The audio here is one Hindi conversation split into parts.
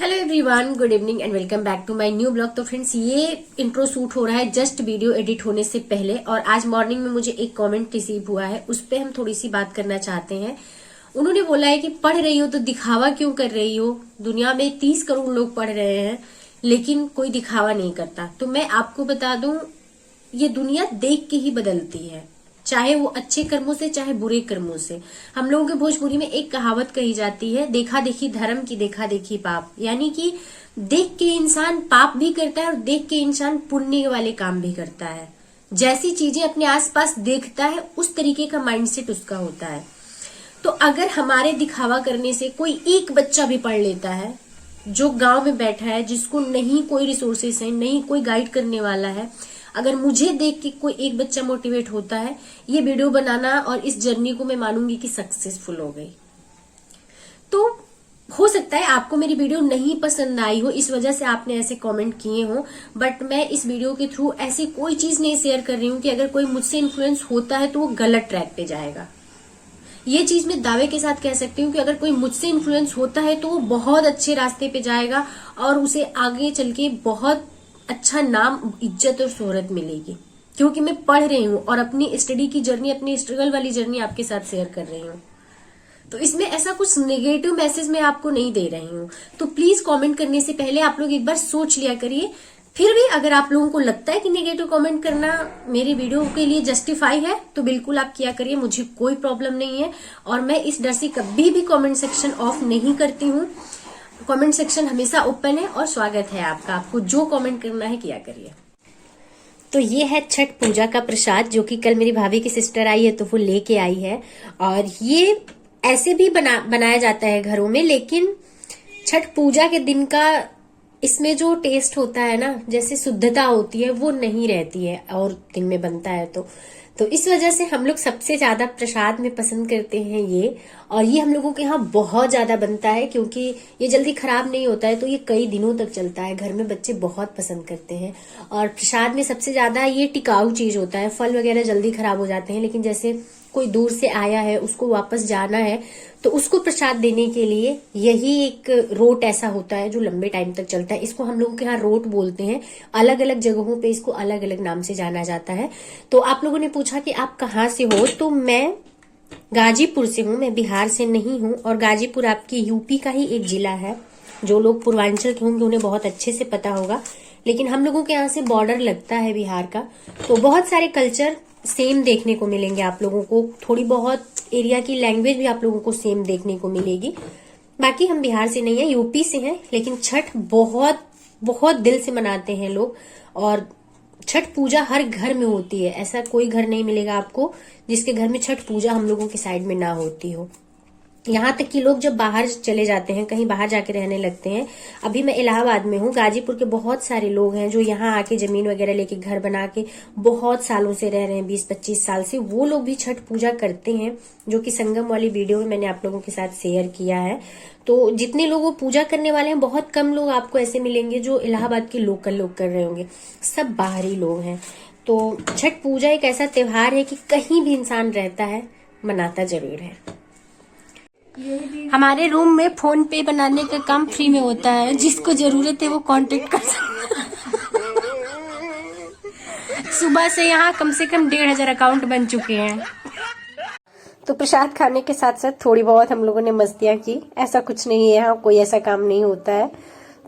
Hello everyone, good evening and welcome back to my new blog. तो फ्रेंड्स, ये इंट्रो शूट हो रहा है जस्ट वीडियो एडिट होने से पहले, और आज मॉर्निंग में मुझे एक कमेंट रिसीव हुआ है, उस पर हम थोड़ी सी बात करना चाहते हैं। उन्होंने बोला है कि पढ़ रही हो तो दिखावा क्यों कर रही हो। दुनिया में 30 करोड़ लोग पढ़ रहे हैं लेकिन कोई दिखावा नहीं करता। तो मैं आपको बता दूं, ये दुनिया देख के ही बदलती है, चाहे वो अच्छे कर्मों से चाहे बुरे कर्मों से। हम लोगों के भोजपुरी में एक कहावत कही जाती है, देखा देखी धर्म की देखा देखी पाप। यानी कि देख के इंसान पाप भी करता है और देख के इंसान पुण्य वाले काम भी करता है। जैसी चीजें अपने आसपास देखता है उस तरीके का माइंडसेट उसका होता है। तो अगर हमारे दिखावा करने से कोई एक बच्चा भी पढ़ लेता है जो गांव में बैठा है, जिसको नहीं कोई रिसोर्सेस है, नहीं कोई गाइड करने वाला है, अगर मुझे देख के कोई एक बच्चा मोटिवेट होता है, ये वीडियो बनाना और इस जर्नी को मैं मानूंगी कि सक्सेसफुल हो गई। तो हो सकता है आपको मेरी वीडियो नहीं पसंद आई हो, इस वजह से आपने ऐसे कमेंट किए हो, बट मैं इस वीडियो के थ्रू ऐसी कोई चीज नहीं शेयर कर रही हूं कि अगर कोई मुझसे इन्फ्लुएंस होता है तो वो गलत ट्रैक पे जाएगा। ये चीज मैं दावे के साथ कह सकती हूँ कि अगर कोई मुझसे इन्फ्लुएंस होता है तो वो बहुत अच्छे रास्ते पे जाएगा और उसे आगे चल के बहुत अच्छा नाम, इज्जत और शोहरत मिलेगी, क्योंकि मैं पढ़ रही हूँ और अपनी स्टडी की जर्नी, अपनी स्ट्रगल वाली जर्नी आपके साथ शेयर कर रही हूँ। तो इसमें ऐसा कुछ नेगेटिव मैसेज मैं आपको नहीं दे रही हूँ। तो प्लीज कमेंट करने से पहले आप लोग एक बार सोच लिया करिए। फिर भी अगर आप लोगों को लगता है कि नेगेटिव कमेंट करना मेरी वीडियो के लिए जस्टिफाई है तो बिल्कुल आप किया करिए, मुझे कोई प्रॉब्लम नहीं है। और मैं इस डर से कभी भी कमेंट सेक्शन ऑफ नहीं करती हूँ। कमेंट सेक्शन हमेशा ओपन है और स्वागत है आपका, आपको जो कमेंट करना है किया करिए। तो ये है छठ पूजा का प्रसाद, जो कि कल मेरी भाभी की सिस्टर आई है तो वो लेके आई है। और ये ऐसे भी बनाया जाता है घरों में, लेकिन छठ पूजा के दिन का इसमें जो टेस्ट होता है ना, जैसे शुद्धता होती है, वो नहीं रहती है और दिन में बनता है। तो इस वजह से हम लोग सबसे ज्यादा प्रसाद में पसंद करते हैं ये। और ये हम लोगों के यहाँ बहुत ज्यादा बनता है क्योंकि ये जल्दी खराब नहीं होता है, तो ये कई दिनों तक चलता है। घर में बच्चे बहुत पसंद करते हैं। और प्रसाद में सबसे ज्यादा ये टिकाऊ चीज होता है। फल वगैरह जल्दी खराब हो जाते हैं, लेकिन जैसे कोई दूर से आया है, उसको वापस जाना है, तो उसको प्रसाद देने के लिए यही एक रोट ऐसा होता है जो लंबे टाइम तक चलता है। इसको हम लोगों के यहाँ रोट बोलते हैं, अलग अलग जगहों पे इसको अलग अलग नाम से जाना जाता है। तो आप लोगों ने पूछा कि आप कहाँ से हो, तो मैं गाजीपुर से हूँ, मैं बिहार से नहीं हूँ। और गाजीपुर आपकी यूपी का ही एक जिला है। जो लोग पूर्वांचल के होंगे उन्हें बहुत अच्छे से पता होगा, लेकिन हम लोगों के यहाँ से बॉर्डर लगता है बिहार का। तो बहुत सारे कल्चर सेम देखने को मिलेंगे आप लोगों को, थोड़ी बहुत एरिया की लैंग्वेज भी आप लोगों को सेम देखने को मिलेगी। बाकी हम बिहार से नहीं है, यूपी से हैं, लेकिन छठ बहुत बहुत दिल से मनाते हैं लोग। और छठ पूजा हर घर में होती है, ऐसा कोई घर नहीं मिलेगा आपको जिसके घर में छठ पूजा हम लोगों के साइड में ना होती हो। यहाँ तक कि लोग जब बाहर चले जाते हैं, कहीं बाहर जाके रहने लगते हैं। अभी मैं इलाहाबाद में हूँ, गाजीपुर के बहुत सारे लोग हैं जो यहाँ आके जमीन वगैरह लेके घर बना के बहुत सालों से रह रहे हैं, 20-25 साल से। वो लोग भी छठ पूजा करते हैं, जो कि संगम वाली वीडियो में मैंने आप लोगों के साथ शेयर किया है। तो जितने लोग वो पूजा करने वाले हैं, बहुत कम लोग आपको ऐसे मिलेंगे जो इलाहाबाद के लोकल लोग कर रहे होंगे, सब बाहरी लोग हैं। तो छठ पूजा एक ऐसा त्योहार है कि कहीं भी इंसान रहता है, मनाता जरूर है। हमारे रूम में फोन पे बनाने का काम फ्री में होता है, जिसको जरूरत है वो कांटेक्ट कर सकता है। सुबह से यहाँ कम से कम 1500 अकाउंट बन चुके हैं। तो प्रसाद खाने के साथ साथ थोड़ी बहुत हम लोगों ने मस्तियां की। ऐसा कुछ नहीं है, यहाँ कोई ऐसा काम नहीं होता है।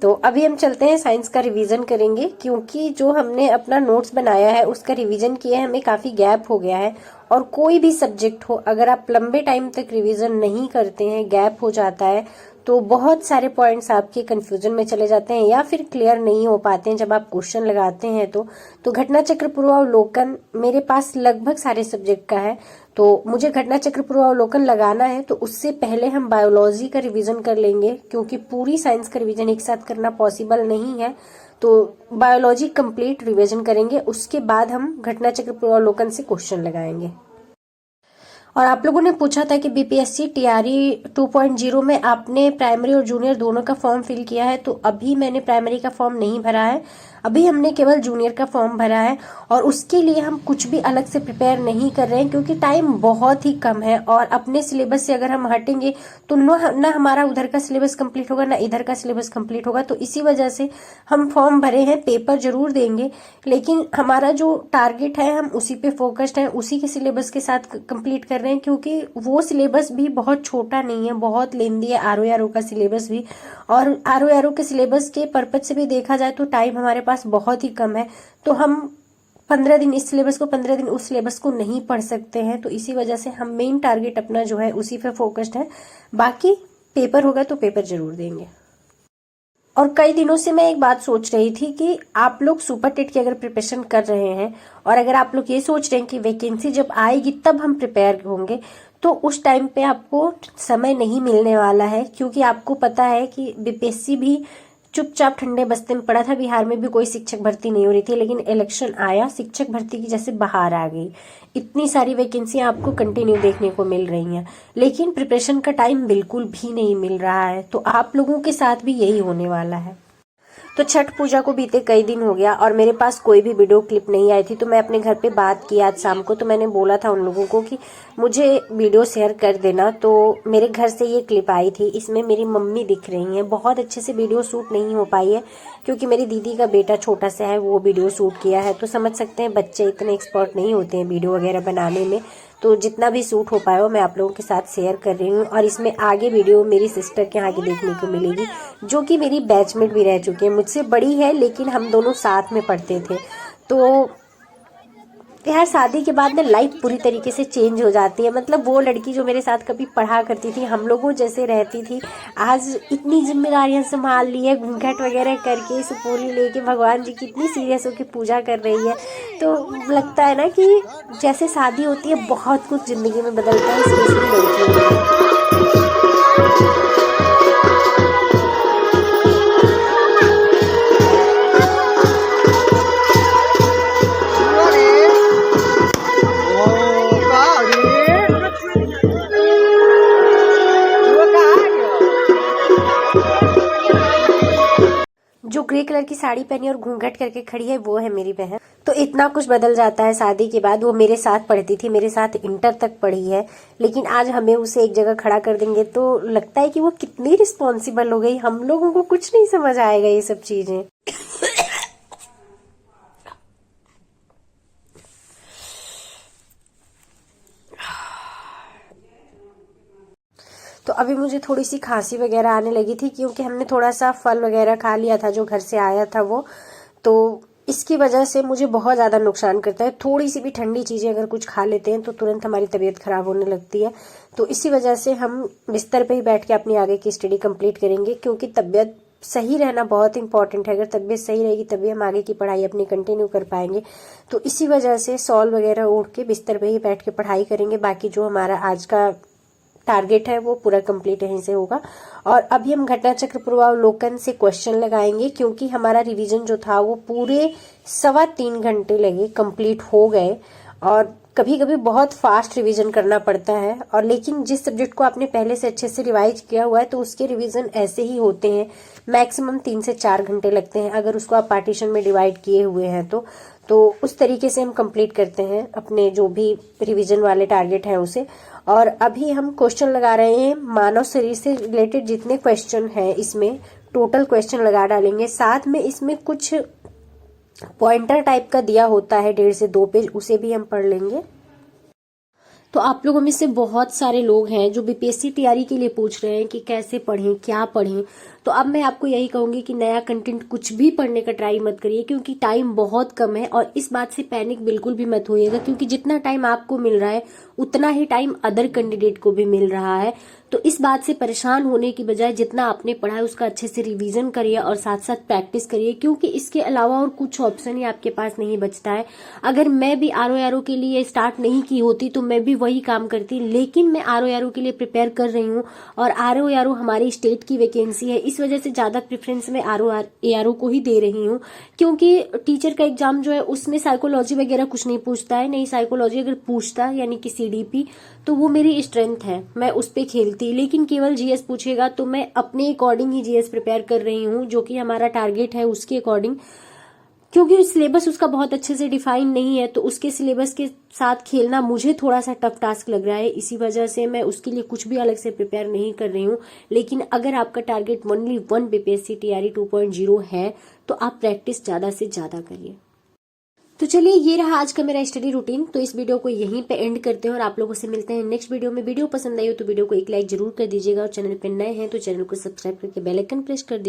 तो अभी हम चलते हैं, साइंस का रिवीजन करेंगे, क्योंकि जो हमने अपना नोट्स बनाया है उसका रिवीजन किया है, हमें काफी गैप हो गया है। और कोई भी सब्जेक्ट हो, अगर आप लंबे टाइम तक रिवीजन नहीं करते हैं, गैप हो जाता है, तो बहुत सारे पॉइंट्स आपके कंफ्यूजन में चले जाते हैं या फिर क्लियर नहीं हो पाते हैं जब आप क्वेश्चन लगाते हैं। तो घटना चक्र पूर्वावलोकन मेरे पास लगभग सारे सब्जेक्ट का है, तो मुझे घटना चक्र पूर्वावलोकन लगाना है। तो उससे पहले हम बायोलॉजी का रिवीजन कर लेंगे, क्योंकि पूरी साइंस का रिवीजन एक साथ करना पॉसिबल नहीं है। तो बायोलॉजी कंप्लीट रिवीजन करेंगे, उसके बाद हम घटना चक्र पूर्वावलोकन से क्वेश्चन लगाएंगे। और आप लोगों ने पूछा था कि बीपीएससी टीआरई 2.0 में आपने प्राइमरी और जूनियर दोनों का फॉर्म फिल किया है। तो अभी मैंने प्राइमरी का फॉर्म नहीं भरा है, अभी हमने केवल जूनियर का फॉर्म भरा है और उसके लिए हम कुछ भी अलग से प्रिपेयर नहीं कर रहे हैं, क्योंकि टाइम बहुत ही कम है और अपने सिलेबस से अगर हम हटेंगे तो ना हमारा उधर का सिलेबस कंप्लीट होगा, ना इधर का सिलेबस कंप्लीट होगा। तो इसी वजह से हम फॉर्म भरे हैं, पेपर जरूर देंगे, लेकिन हमारा जो टारगेट है हम उसी पे फोकस्ड है, उसी के सिलेबस के साथ कंप्लीट कर रहे हैं, क्योंकि वो सिलेबस भी बहुत छोटा नहीं है, बहुत लेंदी है आरओ का सिलेबस भी। और आरओ के सिलेबस के पर्पज से भी देखा जाए तो टाइम हमारे पास बहुत ही कम है, तो हम 15 दिन इस सिलेबस को 15 दिन उस सिलेबस को नहीं पढ़ सकते हैं। तो इसी वजह से हम मेन टारगेट अपना जो है उसी पे फोकस्ड है। बाकी पेपर होगा तो पेपर जरूर देंगे। और कई दिनों से मैं एक बात सोच रही थी कि आप लोग सुपर टेट की अगर प्रिपरेशन कर रहे हैं और अगर आप लोग ये सोच रहे हैं कि वैकेंसी जब आएगी तब हम प्रिपेयर होंगे, तो उस टाइम पे आपको समय नहीं मिलने वाला है, क्योंकि आपको पता है कि बीपीएससी भी चुपचाप ठंडे बस्ते में पड़ा था। बिहार में भी कोई शिक्षक भर्ती नहीं हो रही थी, लेकिन इलेक्शन आया, शिक्षक भर्ती की जैसे बहार आ गई। इतनी सारी वैकेंसियां आपको कंटिन्यू देखने को मिल रही हैं, लेकिन प्रिपरेशन का टाइम बिल्कुल भी नहीं मिल रहा है। तो आप लोगों के साथ भी यही होने वाला है। तो छठ पूजा को बीते कई दिन हो गया और मेरे पास कोई भी वीडियो क्लिप नहीं आई थी, तो मैं अपने घर पे बात की आज शाम को। तो मैंने बोला था उन लोगों को कि मुझे वीडियो शेयर कर देना, तो मेरे घर से ये क्लिप आई थी। इसमें मेरी मम्मी दिख रही हैं। बहुत अच्छे से वीडियो शूट नहीं हो पाई है, क्योंकि मेरी दीदी का बेटा छोटा सा है, वो वीडियो शूट किया है। तो समझ सकते हैं बच्चे इतने एक्सपर्ट नहीं होते हैं वीडियो वगैरह बनाने में। तो जितना भी शूट हो पाया मैं आप लोगों के साथ शेयर कर रही हूँ। और इसमें आगे वीडियो मेरी सिस्टर के आगे देखने को मिलेगी, जो कि मेरी बैचमेट भी रह चुकी है, मुझसे बड़ी है, लेकिन हम दोनों साथ में पढ़ते थे। तो यार शादी के बाद ना लाइफ पूरी तरीके से चेंज हो जाती है। मतलब वो लड़की जो मेरे साथ कभी पढ़ा करती थी, हम लोगों जैसे रहती थी, आज इतनी जिम्मेदारियां संभाल ली है, घूंघट वगैरह करके, सुपोली लेके भगवान जी की इतनी सीरियस होकर पूजा कर रही है। तो लगता है ना कि जैसे शादी होती है बहुत कुछ जिंदगी में बदलता है, स्पेशली लड़कियों में। जो ग्रे कलर की साड़ी पहनी और घूंघट करके खड़ी है वो है मेरी बहन। तो इतना कुछ बदल जाता है शादी के बाद। वो मेरे साथ पढ़ती थी, मेरे साथ इंटर तक पढ़ी है, लेकिन आज हमें उसे एक जगह खड़ा कर देंगे तो लगता है कि वो कितनी रिस्पॉन्सिबल हो गई। हम लोगों को कुछ नहीं समझ आएगा ये सब चीजें। तो अभी मुझे थोड़ी सी खांसी वगैरह आने लगी थी, क्योंकि हमने थोड़ा सा फल वगैरह खा लिया था जो घर से आया था वो। तो इसकी वजह से मुझे बहुत ज़्यादा नुकसान करता है। थोड़ी सी भी ठंडी चीज़ें अगर कुछ खा लेते हैं तो तुरंत हमारी तबीयत खराब होने लगती है। तो इसी वजह से हम बिस्तर पे ही बैठ के अपनी आगे की स्टडी कंप्लीट करेंगे, क्योंकि तबीयत सही रहना बहुत इंपॉर्टेंट है। अगर तबीयत सही रहेगी तभी हम आगे की पढ़ाई अपनी कंटिन्यू कर पाएंगे। तो इसी वजह से सॉल वगैरह ओढ़ के बिस्तर पे ही बैठ के पढ़ाई करेंगे। बाकी जो हमारा आज का टारगेट है वो पूरा कंप्लीट यहीं से होगा। और अभी हम घटना चक्र पूर्वावलोकन से क्वेश्चन लगाएंगे, क्योंकि हमारा रिवीजन जो था वो पूरे 3.25 घंटे लगे, कंप्लीट हो गए। और कभी कभी बहुत फास्ट रिवीजन करना पड़ता है, और लेकिन जिस सब्जेक्ट को आपने पहले से अच्छे से रिवाइज किया हुआ है तो उसके रिवीजन ऐसे ही होते हैं, मैक्सिमम 3 से 4 घंटे लगते हैं, अगर उसको आप पार्टीशन में डिवाइड किए हुए हैं तो उस तरीके से हम कंप्लीट करते हैं अपने जो भी रिवीजन वाले टारगेट हैं उसे। और अभी हम क्वेश्चन लगा रहे हैं मानव शरीर से रिलेटेड जितने क्वेश्चन हैं, इसमें टोटल क्वेश्चन लगा डालेंगे। साथ में इसमें कुछ पॉइंटर टाइप का दिया होता है 1.5 से 2 पेज, उसे भी हम पढ़ लेंगे। तो आप लोगों में से बहुत सारे लोग हैं जो बीपीएससी तैयारी के लिए पूछ रहे हैं कि कैसे पढ़ें, क्या पढ़ें। तो अब मैं आपको यही कहूंगी कि नया कंटेंट कुछ भी पढ़ने का ट्राई मत करिए, क्योंकि टाइम बहुत कम है। और इस बात से पैनिक बिल्कुल भी मत होइएगा, क्योंकि जितना टाइम आपको मिल रहा है उतना ही टाइम अदर कैंडिडेट को भी मिल रहा है। तो इस बात से परेशान होने की बजाय जितना आपने पढ़ा है उसका अच्छे से रिवीजन करिए और साथ साथ प्रैक्टिस करिए, क्योंकि इसके अलावा और कुछ ऑप्शन ही आपके पास नहीं बचता है। अगर मैं भी आरओ के लिए स्टार्ट नहीं की होती तो मैं भी वही काम करती, लेकिन मैं आरओ के लिए प्रिपेयर कर रही हूँ। और आरओ हमारी स्टेट की वैकेंसी है, इस वजह से ज्यादा प्रेफरेंस मैं आरओ को ही दे रही हूँ। क्योंकि टीचर का एग्जाम जो है उसमें साइकोलॉजी वगैरह कुछ नहीं पूछता है, नहीं साइकोलॉजी अगर पूछता है यानी कि सीडीपी तो वो मेरी स्ट्रेंथ है, मैं उस पे खेलती। लेकिन केवल जीएस पूछेगा तो मैं अपने अकॉर्डिंग ही जीएस प्रिपेयर कर रही हूँ, जो कि हमारा टारगेट है उसके अकॉर्डिंग। क्योंकि सिलेबस उसका बहुत अच्छे से डिफाइन नहीं है, तो उसके सिलेबस के साथ खेलना मुझे थोड़ा सा टफ टास्क लग रहा है। इसी वजह से मैं उसके लिए कुछ भी अलग से प्रिपेयर नहीं कर रही हूँ। लेकिन अगर आपका टारगेट ओनली 1 बीपीएससी टीआरई 2.0 है तो आप प्रैक्टिस ज्यादा से ज्यादा करिए। तो चलिए, ये रहा आज का मेरा स्टडी रूटीन। तो इस वीडियो को यहीं पे एंड करते हैं और आप लोगों से मिलते हैं नेक्स्ट वीडियो में। वीडियो पसंद आई हो तो वीडियो को एक लाइक जरूर कर दीजिएगा और चैनल पे नए हैं तो चैनल को सब्सक्राइब करके बेल आइकन प्रेस कर दीजिए।